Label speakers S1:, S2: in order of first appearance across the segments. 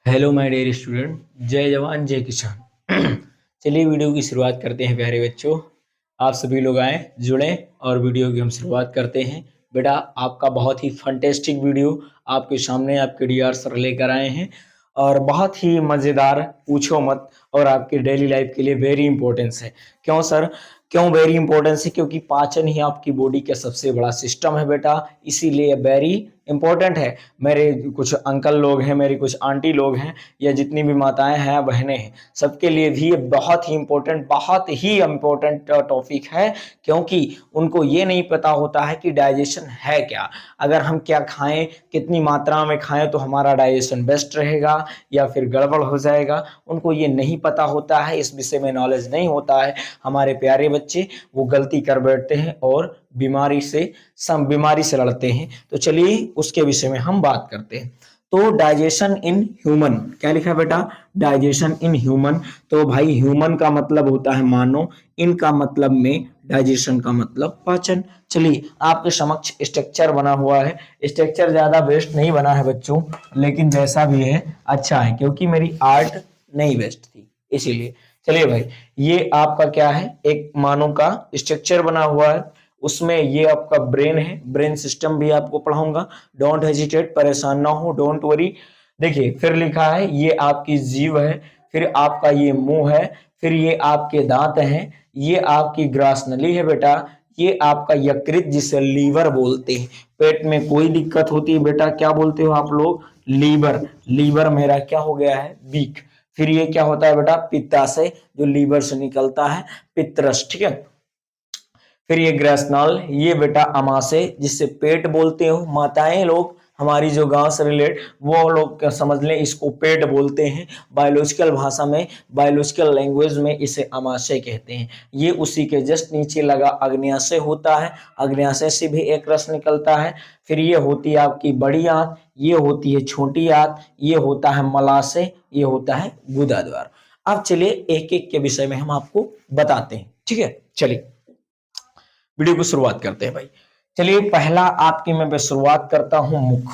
S1: Hello my dear student, जय जवान जय किसान। चलिए वीडियो की शुरुआत करते हैं प्यारे बच्चों। आप सभी लोग आए जुड़ें और वीडियो की हम शुरुआत करते हैं। बेटा आपका बहुत ही फंटेस्टिक वीडियो आपके सामने आपके डीआर सर लेकर आए हैं और बहुत ही मज़ेदार, पूछो मत, और आपकी डेली लाइफ के लिए वेरी इंपॉर्टेंस है। क्यों सर, क्यों वेरी इंपॉर्टेंस है? क्योंकि पाचन ही आपकी बॉडी का सबसे बड़ा सिस्टम है बेटा, इसीलिए वेरी इंपॉर्टेंट है। मेरे कुछ अंकल लोग हैं, मेरी कुछ आंटी लोग हैं, या जितनी भी माताएं हैं बहनें हैं, सबके लिए भी ये बहुत ही इम्पोर्टेंट टॉपिक है। क्योंकि उनको ये नहीं पता होता है कि डाइजेशन है क्या। अगर हम क्या खाएं, कितनी मात्रा में खाएं तो हमारा डाइजेशन बेस्ट रहेगा या फिर गड़बड़ हो जाएगा, उनको ये नहीं पता होता है, इस विषय में नॉलेज नहीं होता है। हमारे प्यारे बच्चे वो गलती कर बैठते हैं और बीमारी से लड़ते हैं। तो चलिए उसके विषय में हम बात करते हैं। तो डाइजेशन इन ह्यूमन, क्या लिखा है बेटा? Digestion in human. तो भाई ह्यूमन का मतलब होता है मानव, इनका मतलब में डाइजेशन का मतलब पाचन। चलिए आपके समक्ष स्ट्रक्चर बना हुआ है। स्ट्रक्चर ज्यादा बेस्ट नहीं बना है बच्चों, लेकिन जैसा भी है अच्छा है, क्योंकि मेरी आर्ट नहीं बेस्ट थी इसीलिए। चलिए भाई, ये आपका क्या है, एक मानव का स्ट्रक्चर बना हुआ है। उसमें ये आपका ब्रेन है, ब्रेन सिस्टम भी आपको पढ़ाऊंगा। डोंट हेजिटेट, परेशान ना हो, डोंट वरी। देखिए फिर लिखा है ये आपकी जीभ है, फिर आपका ये मुंह है, फिर ये आपके दांत हैं, ये आपकी ग्रास नली है बेटा, ये आपका यकृत जिसे लीवर बोलते हैं। पेट में कोई दिक्कत होती है बेटा, क्या बोलते हो आप लोग? लीवर। लीवर मेरा क्या हो गया है? वीक। फिर ये क्या होता है बेटा? पित्ताशय, जो लीवर से निकलता है, पित्तरस, ठीक है। फिर ये ग्रेसनल, ये बेटा अमाशय जिससे पेट बोलते हो। माताएं लोग हमारी जो गांव से रिलेट, वो लोग समझ लें इसको पेट बोलते हैं। बायोलॉजिकल भाषा में, बायोलॉजिकल लैंग्वेज में इसे अमाशय कहते हैं। ये उसी के जस्ट नीचे लगा अग्न्याशय होता है, अग्न्याशय से भी एक रस निकलता है। फिर ये होती है आपकी बड़ी आंत, ये होती है छोटी आंत, ये होता है मलाशय, ये होता है गुदा द्वार। अब चलिए एक एक के विषय में हम आपको बताते हैं, ठीक है। चलिए वीडियो को शुरुआत करते हैं भाई। चलिए पहला आपकी मैं शुरुआत करता हूं मुख।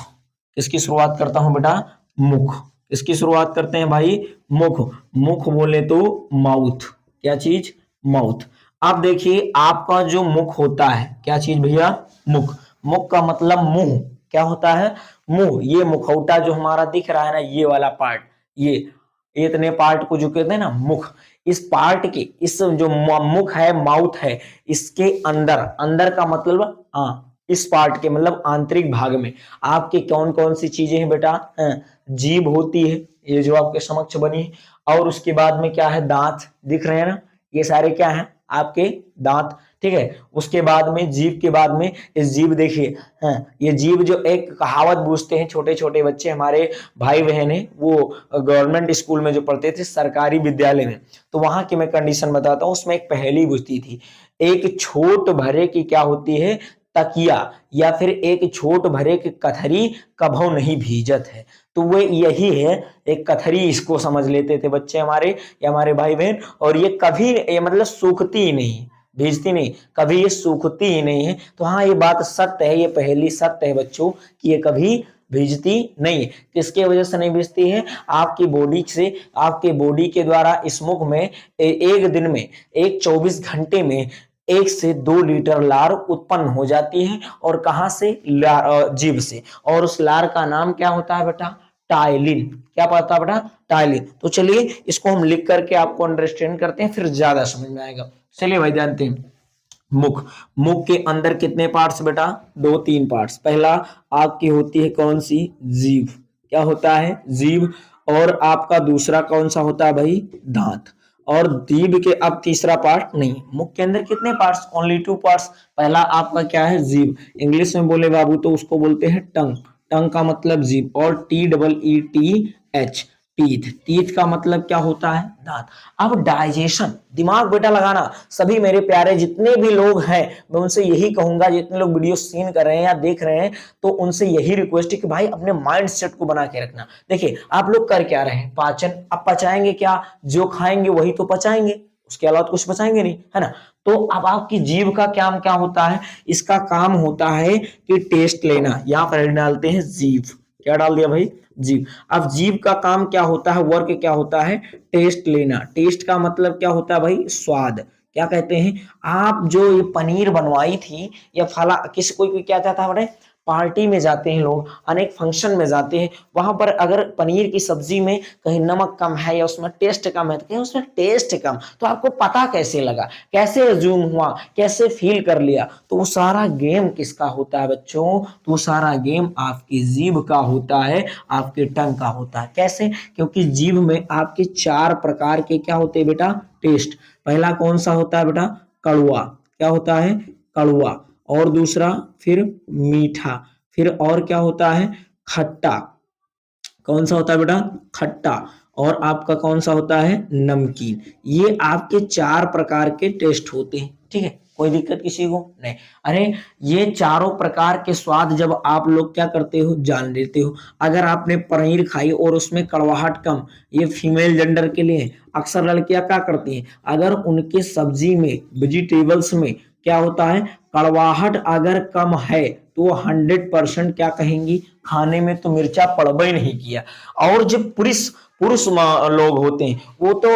S1: किसकी शुरुआत करता हूं बेटा? मुख। किसकी शुरुआत करते हैं भाई? मुख। मुख बोले तो माउथ। क्या चीज? माउथ। अब देखिए आपका जो मुख होता है, क्या चीज भैया? मुख। मुख का मतलब मुंह। क्या होता है? मुंह। ये मुखौटा जो हमारा दिख रहा है ना, ये वाला पार्ट, ये इतने पार्ट को जो कहते हैं ना मुख, इस पार्ट के, इस जो मुख है, माउथ है, इसके अंदर, अंदर का मतलब इस पार्ट के मतलब आंतरिक भाग में आपके कौन कौन सी चीजें हैं बेटा? जीभ होती है, ये जो आपके समक्ष बनी है, और उसके बाद में क्या है? दांत दिख रहे हैं ना, ये सारे क्या हैं? आपके दांत, ठीक है। उसके बाद में जीभ, के बाद में इस जीभ देखिए, ये जीभ जो एक कहावत पूछते हैं छोटे छोटे बच्चे, हमारे भाई बहन है, वो गवर्नमेंट स्कूल में जो पढ़ते थे, सरकारी विद्यालय में, तो वहां की मैं कंडीशन बताता हूँ। उसमें एक पहेली पूछती थी, एक छोट भरे की क्या होती है? तकिया, या फिर एक छोट भरे की कथरी कभू नहीं भीजत है। तो वो यही है, एक कथरी इसको समझ लेते थे बच्चे हमारे, या हमारे भाई बहन। और ये कभी, ये मतलब सूखती ही नहीं, भीजती नहीं, कभी ये सूखती ही नहीं है। तो हाँ, ये बात सत्य है, ये पहेली सत्य है बच्चों, कि ये कभी भीजती नहीं है। किसके वजह से नहीं भीजती है? आपकी बॉडी से, आपके बॉडी के द्वारा इस मुख में एक दिन में, एक 24 घंटे में 1 से 2 लीटर लार उत्पन्न हो जाती है। और कहां से? जीभ से। और उस लार का नाम क्या होता है बेटा? टाइलिन। क्या पता है बेटा? टाइलिन। तो चलिए इसको हम लिख करके आपको अंडरस्टैंड करते हैं, फिर ज्यादा समझ में आएगा। चलिए भाई जानते हैं, मुख। मुख के अंदर कितने पार्ट्स बेटा? 2-3 पार्ट्स। पहला आपकी होती है कौन सी? जीभ। क्या होता है? जीभ। और आपका दूसरा कौन सा होता है भाई? दांत। और जीभ के अब तीसरा पार्ट नहीं। मुख के अंदर कितने पार्ट्स? Only 2 parts. पहला आपका क्या है? जीभ। इंग्लिश में बोले बाबू तो उसको बोलते हैं टंग। टंग का मतलब जीभ, और TEETH, टीथ। टीथ का मतलब क्या होता है? दांत। अब डाइजेशन, दिमाग बेटा लगाना। सभी मेरे प्यारे जितने भी लोग हैं, मैं उनसे यही कहूंगा, जितने लोग वीडियो सीन कर रहे हैं या देख रहे हैं, तो उनसे यही रिक्वेस्ट है कि भाई अपने माइंड सेट को बना के रखना। देखिए आप लोग कर क्या रहे हैं? पाचन। अब पचाएंगे क्या? जो खाएंगे वही तो पचाएंगे, उसके अलावा कुछ पचाएंगे नहीं, है ना। तो अब आपकी जीभ का काम क्या होता है? इसका काम होता है कि टेस्ट लेना। यहां पर डालते हैं जीभ। क्या डाल दिया भाई, जीभ। अब जीभ का काम क्या होता है, वर्क क्या होता है, टेस्ट लेना। टेस्ट का मतलब क्या होता है भाई, स्वाद। क्या कहते हैं, आप जो ये पनीर बनवाई थी या फला किसी कोई क्या चाहता है बड़े, पार्टी में जाते हैं लोग, अनेक फंक्शन में जाते हैं, वहां पर अगर पनीर की सब्जी में कहीं नमक कम है या उसमें टेस्ट कम है तो कहीं उसमें टेस्ट कम, तो आपको पता कैसे लगा, कैसे अज्यूम हुआ, कैसे फील कर लिया, तो वो सारा गेम किसका होता है बच्चों, तो वो सारा गेम आपकी जीभ का होता है, आपके टंग का होता है। कैसे, क्योंकि जीभ में आपके 4 प्रकार के क्या होते हैं बेटा, टेस्ट। पहला कौन सा होता है बेटा, कड़वा, क्या होता है, कड़वा। और दूसरा फिर मीठा, फिर और क्या होता है, खट्टा। कौन सा होता है बेटा, खट्टा। और आपका कौन सा होता है, नमकीन। ये आपके 4 प्रकार के टेस्ट होते हैं, ठीक है, कोई दिक्कत किसी को नहीं। अरे ये चारों प्रकार के स्वाद जब आप लोग क्या करते हो, जान लेते हो। अगर आपने पनीर खाई और उसमें कड़वाहट कम, ये फीमेल जेंडर के लिए, अक्सर लड़कियां क्या करती हैं, अगर उनके सब्जी में, वेजिटेबल्स में क्या होता है, कड़वाहट अगर कम है तो वो 100% क्या कहेंगी, खाने में तो मिर्चा पड़बा ही नहीं किया। और जब पुरुष पुरुष लोग होते हैं वो तो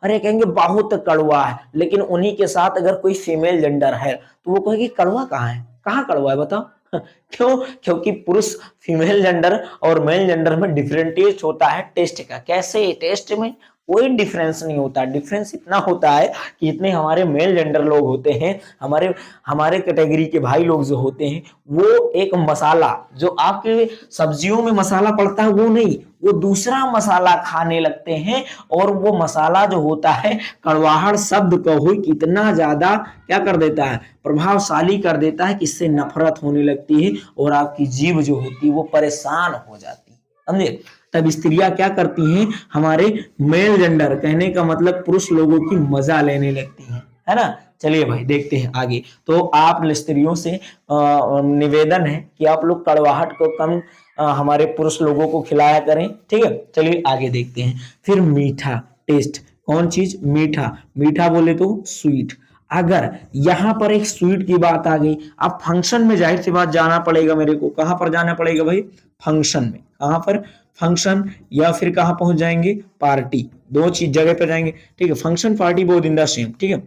S1: अरे कहेंगे बहुत कड़वा है, लेकिन उन्हीं के साथ अगर कोई फीमेल जेंडर है तो वो कहेगी कड़वा कहाँ है, कहाँ कड़वा है बताओ। क्यों, क्योंकि पुरुष फीमेल जेंडर और मेल जेंडर में डिफरेंट टेस्ट होता है टेस्ट का। कैसे, टेस्ट में कोई डिफरेंस नहीं होता, डिफरेंस इतना होता है कि इतने हमारे मेल जेंडर लोग होते हैं, हमारे हमारे कैटेगरी के भाई लोग जो होते हैं, वो एक मसाला जो आपके सब्जियों में मसाला पड़ता है वो नहीं, वो दूसरा मसाला खाने लगते हैं, और वो मसाला जो होता है कड़वाहट शब्द को ही कितना ज्यादा क्या कर देता है, प्रभावशाली कर देता है कि इससे नफरत होने लगती है और आपकी जीभ जो होती है वो परेशान हो जाती है, समझे। तब स्त्रियां क्या करती हैं, हमारे मेल जेंडर कहने का मतलब पुरुष लोगों की मजा लेने लगती हैं, है ना। चलिए भाई देखते हैं आगे। तो आप स्त्रियों से निवेदन है कि आप लोग कड़वाहट को कम हमारे पुरुष लोगों को खिलाया करें, ठीक है। चलिए आगे देखते हैं। फिर मीठा टेस्ट, कौन चीज, मीठा। मीठा बोले तो स्वीट। अगर यहां पर एक स्वीट की बात आ गई, अब फंक्शन में जाहिर सी बात जाना पड़ेगा मेरे को, कहां पर जाना पड़ेगा भाई, फंक्शन में। कहां पर, फंक्शन, या फिर कहां पहुंच जाएंगे, पार्टी। दो चीज जगह पर जाएंगे, ठीक है, function party both in the same, ठीक है।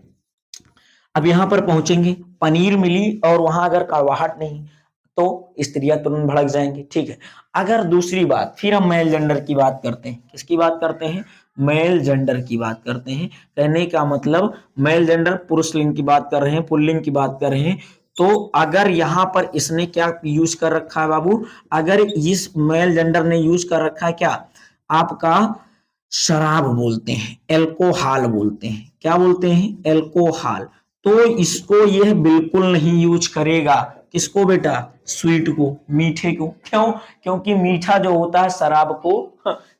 S1: अब यहां पर पहुंचेंगे, पनीर मिली और वहां अगर कड़वाहट नहीं तो स्त्रियां तुरंत भड़क जाएंगी, ठीक है। अगर दूसरी बात, फिर हम मेल जेंडर की बात करते हैं, किसकी बात करते हैं, मेल जेंडर की बात करते हैं। कहने का मतलब मेल जेंडर पुरुष लिंग की बात कर रहे हैं, पुल्लिंग की बात कर रहे हैं। तो अगर यहां पर इसने क्या यूज कर रखा है बाबू, अगर इस मेल जेंडर ने यूज कर रखा है क्या, आपका शराब बोलते हैं, एल्कोहल बोलते हैं, क्या बोलते हैं, एल्कोहल। तो इसको यह बिल्कुल नहीं यूज करेगा, किसको बेटा, स्वीट को, मीठे को। क्यों, क्योंकि मीठा जो होता है शराब को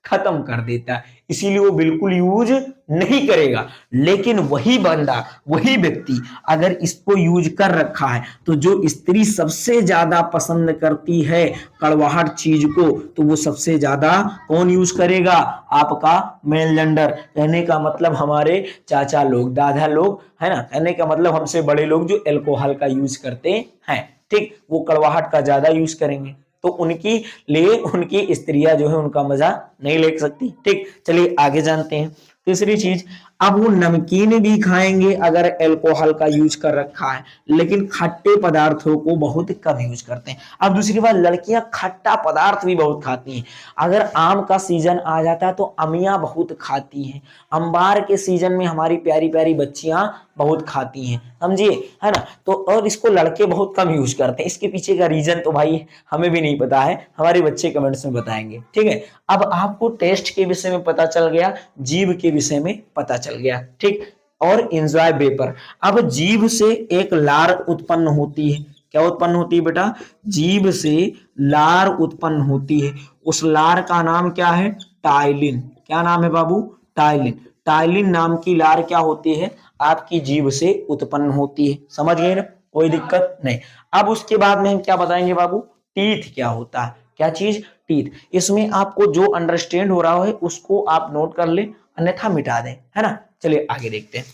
S1: खत्म कर देता है, इसीलिए वो बिल्कुल यूज नहीं करेगा। लेकिन वही बंदा, वही व्यक्ति अगर इसको यूज कर रखा है, तो जो स्त्री सबसे ज्यादा पसंद करती है कड़वाहट चीज को, तो वो सबसे ज्यादा कौन यूज करेगा, आपका मेल जेंडर। कहने का मतलब हमारे चाचा लोग, दादा लोग, है ना, कहने का मतलब हमसे बड़े लोग जो अल्कोहल का यूज करते हैं, ठीक, वो कड़वाहट का ज्यादा यूज करेंगे। तो उनकी लिए उनकी स्त्रियां जो है उनका मजा नहीं ले सकती, ठीक। चलिए आगे जानते हैं। तीसरी चीज, अब वो नमकीन भी खाएंगे अगर अल्कोहल का यूज कर रखा है, लेकिन खट्टे पदार्थों को बहुत कम यूज करते हैं। अब दूसरी बात, लड़कियां खट्टा पदार्थ भी बहुत खाती हैं। अगर आम का सीजन आ जाता है तो अमियां बहुत खाती हैं, अंबार के सीजन में हमारी प्यारी प्यारी बच्चियां बहुत खाती हैं, समझिए, है ना। तो और इसको लड़के बहुत कम यूज करते हैं, इसके पीछे का रीजन तो भाई हमें भी नहीं पता है, हमारे बच्चे कमेंट्स में बताएंगे, ठीक है। अब आपको टेस्ट के विषय में पता चल गया, जीभ के विषय में पता चल गया, ठीक। और एंजॉय वेपर। अब जीभ से एक लार उत्पन्न होती है, क्या उत्पन्न होती है बेटा, जीभ से लार उत्पन्न होती है। उस लार का नाम क्या है, टाइलिन। क्या नाम है बाबू, टाइलिन। टाइलिन नाम की लार क्या होती है, आपकी जीभ से उत्पन्न होती है, समझ गए ना, कोई दिक्कत नहीं। अब उसके बाद में हम क्या बताएंगे बाबू, टीथ क्या होता है, क्या चीज, टीथ। इसमें आपको जो अंडरस्टैंड हो रहा है उसको आप नोट कर ले, अन्यथा मिटा दें, है ना। चलिए आगे देखते हैं,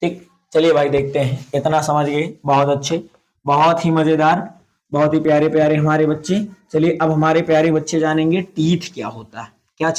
S1: ठीक। चलिए भाई देखते हैं, इतना समझ गए, बहुत अच्छे, बहुत ही मजेदार। बहुत ही प्यारे प्यारे हमारे बच्चे। चलिए अब हमारे प्यारे बच्चे जानेंगे टीथ क्या होता है। क्या चीज